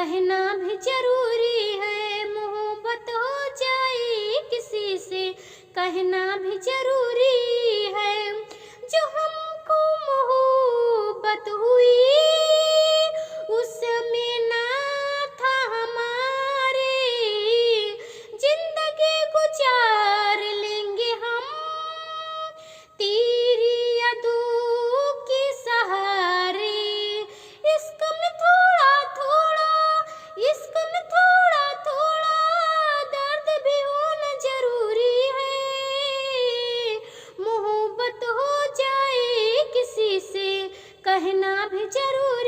कहना भी जरूरी है, मोहब्बत हो जाए किसी से कहना भी जरूरी है। जो हमको मोहब्बत हुई उसमें ना था हमारे, जिंदगी गुजार लेंगे हम तेरी यादों के सहारे। इश्क में थोड़ा थोड़ा, इश्क में थोड़ा थोड़ा दर्द भी होना जरूरी है। मोहब्बत हो जाए किसी से कहना भी जरूरी